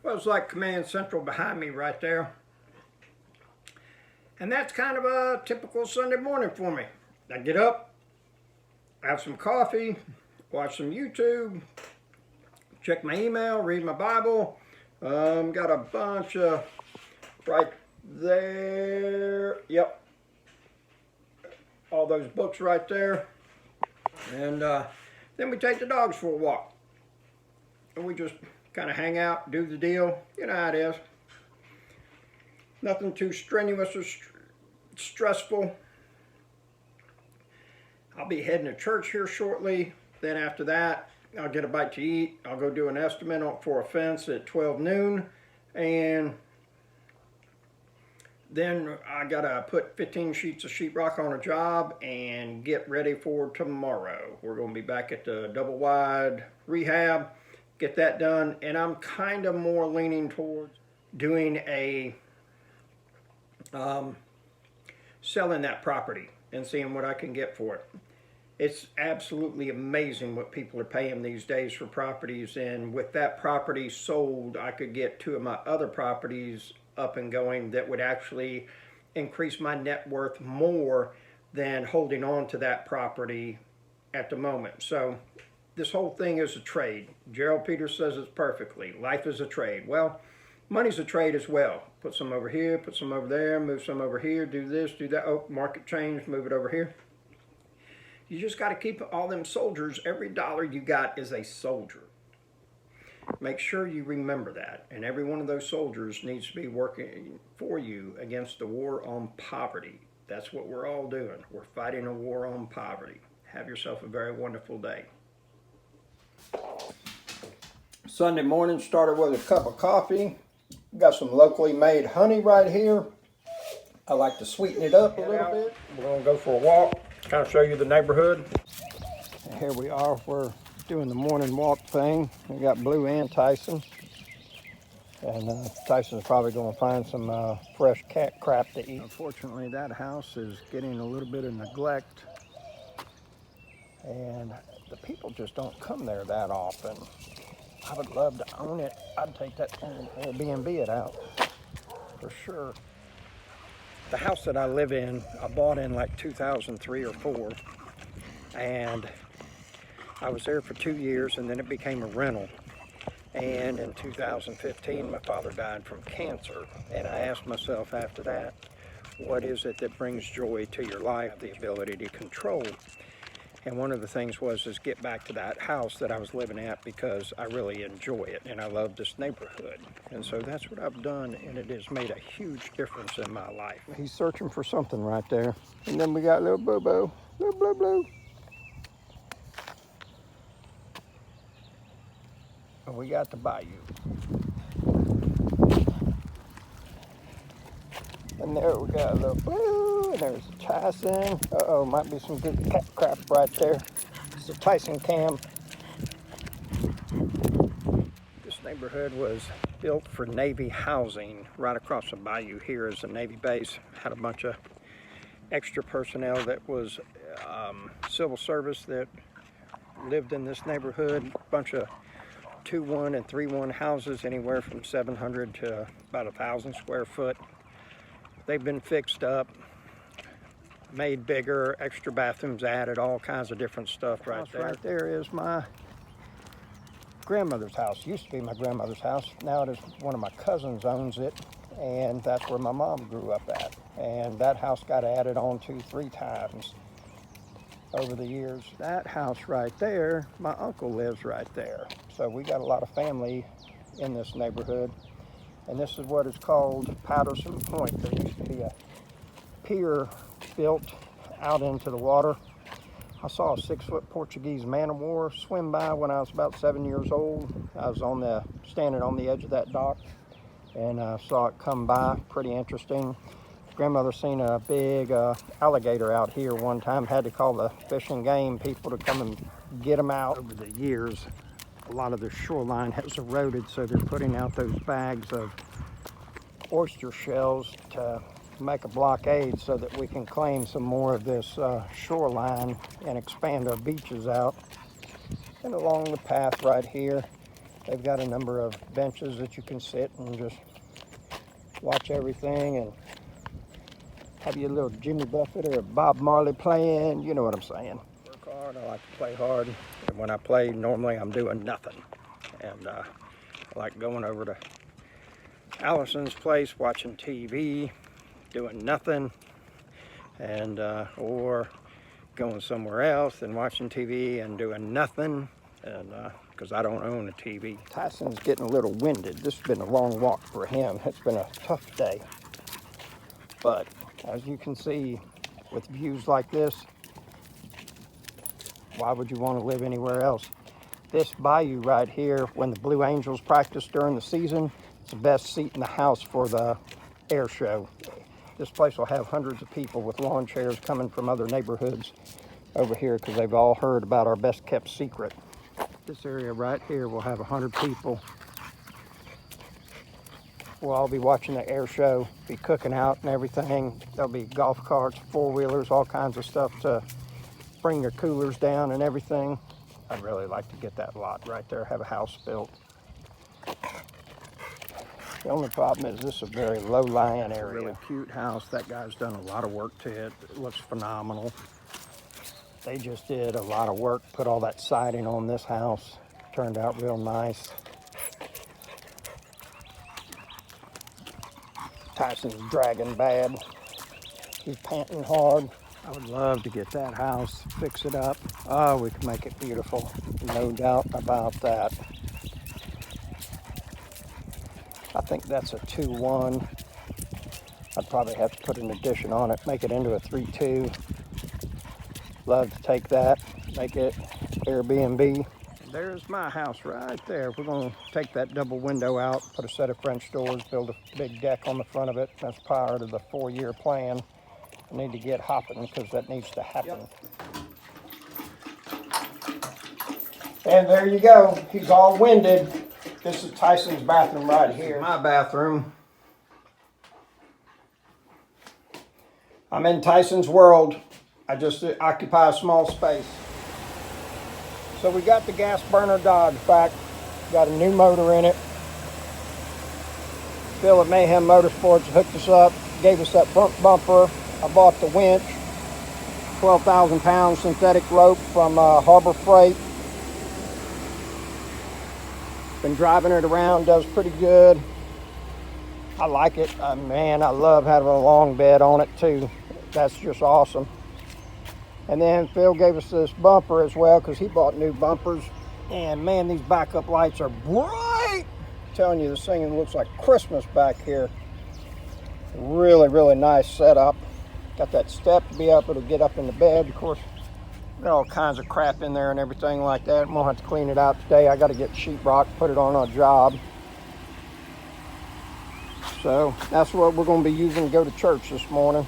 Well, it's like Command Central behind me right there. And that's kind of a typical Sunday morning for me. I get up, have some coffee, watch some YouTube, check my email, read my Bible. Got a bunch of right there. Yep. All those books right there. And then we take the dogs for a walk. And we just kind of hang out, do the deal. You know how it is. Nothing too strenuous or stressful. I'll be heading to church here shortly. Then after that, I'll get a bite to eat. I'll go do an estimate for a fence at 12 noon. And then I gotta put 15 sheets of sheetrock on a job and get ready for tomorrow. We're gonna be back at the double wide rehab, get that done. And I'm kind of more leaning towards doing a selling that property and seeing what I can get for it. It's absolutely amazing what people are paying these days for properties, and with that property sold, I could get 2 of my other properties up and going that would actually increase my net worth more than holding on to that property at the moment. So this whole thing is a trade. Gerald Peters says it's perfectly. Life is a trade. Well, money's a trade as well. Put some over here, put some over there, move some over here, do this, do that. Oh, market change, move it over here. You just got to keep all them soldiers. Every dollar you got is a soldier. Make sure you remember that. And every one of those soldiers needs to be working for you against the war on poverty. That's what we're all doing. We're fighting a war on poverty. Have yourself a very wonderful day. Sunday morning started with a cup of coffee. Got some locally made honey right here. I like to sweeten it up a little bit. We're going to go for a walk, kind of show you the neighborhood. And here we are. We're doing the morning walk thing. We got Blue and Tyson. And Tyson's probably going to find some fresh cat crap to eat. Unfortunately, that house is getting a little bit of neglect. And the people just don't come there that often. I would love to own it. I'd take that and Airbnb it out for sure. The house that I live in, I bought in like 2003 or 4, and I was there for 2 years, and then it became a rental. And in 2015, my father died from cancer, and I asked myself after that, what is it that brings joy to your life? The ability to control. And one of the things was get back to that house that I was living at, because I really enjoy it and I love this neighborhood. And so that's what I've done, and it has made a huge difference in my life. He's searching for something right there. And then we got little Bobo, little Blue Blue. And we got the bayou. And there we got a little Blue, and there's Tyson. Uh-oh, might be some good cat crap right there. It's a Tyson cam. This neighborhood was built for Navy housing. Right across the bayou here is a Navy base. Had a bunch of extra personnel that was civil service that lived in this neighborhood. A bunch of 2-1 and 3-1 houses, anywhere from 700 to about 1,000 square foot. They've been fixed up, made bigger, extra bathrooms added, all kinds of different stuff right there. Right there is my grandmother's house. Used to be my grandmother's house. Now it is one of my cousins owns it, and that's where my mom grew up at. And that house got added on 2-3 times over the years. That house right there, my uncle lives right there. So we got a lot of family in this neighborhood. And this is what is called Patterson Point. There used to be a pier built out into the water. I saw a 6-foot Portuguese man-of-war swim by when I was about 7 years old. I was standing on the edge of that dock, and I saw it come by. Pretty interesting. Grandmother seen a big alligator out here one time. Had to call the fish and game people to come and get them out. Over the years, a lot of the shoreline has eroded, so they're putting out those bags of oyster shells to make a blockade so that we can claim some more of this shoreline and expand our beaches out. And along the path right here They've got a number of benches that you can sit and just watch everything and have your little Jimmy Buffett or Bob Marley playing. You know what I'm saying. Work hard. I like to play hard. And when I play, normally I'm doing nothing. And I like going over to Allison's place, watching TV, doing nothing, and or going somewhere else and watching TV and doing nothing, and because I don't own a TV. Tyson's getting a little winded. This has been a long walk for him. It's been a tough day, but as you can see, with views like this, why would you want to live anywhere else? This bayou right here, when the Blue Angels practice during the season, it's the best seat in the house for the air show. This place will have hundreds of people with lawn chairs coming from other neighborhoods over here because they've all heard about our best kept secret. This area right here will have 100 people. We'll all be watching the air show, be cooking out and everything. There'll be golf carts, four-wheelers, all kinds of stuff to bring your coolers down and everything. I'd really like to get that lot right there, have a house built. The only problem is this is a very low-lying area. Really cute house. That guy's done a lot of work to it. It looks phenomenal. They just did a lot of work, put all that siding on this house. Turned out real nice. Tyson's dragging bad. He's panting hard. I would love to get that house, fix it up. Oh, we could make it beautiful. No doubt about that. I think that's a 2-1. I'd probably have to put an addition on it, make it into a 3-2. Love to take that, make it Airbnb. There's my house right there. We're going to take that double window out, put a set of French doors, build a big deck on the front of it. That's part of the 4-year plan. I need to get hopping because that needs to happen. Yep. And there you go. He's all winded. This is Tyson's bathroom right here. My bathroom. I'm in Tyson's world. I just occupy a small space. So we got the gas burner Dodge back. Got a new motor in it. Phil at Mayhem Motorsports hooked us up, gave us that front bumper. I bought the winch, 12,000 pound synthetic rope from Harbor Freight. Been driving it around, does pretty good. I like it. Man, I love having a long bed on it too. That's just awesome. And then Phil gave us this bumper as well because he bought new bumpers. And man, these backup lights are bright. I'm telling you, this thing looks like Christmas back here. Really, really nice setup. Got that step to be able to get up in the bed. Of course, got all kinds of crap in there and everything like that. I'm gonna have to clean it out today. I got to get sheetrock, put it on a job. So that's what we're going to be using to go to church this morning.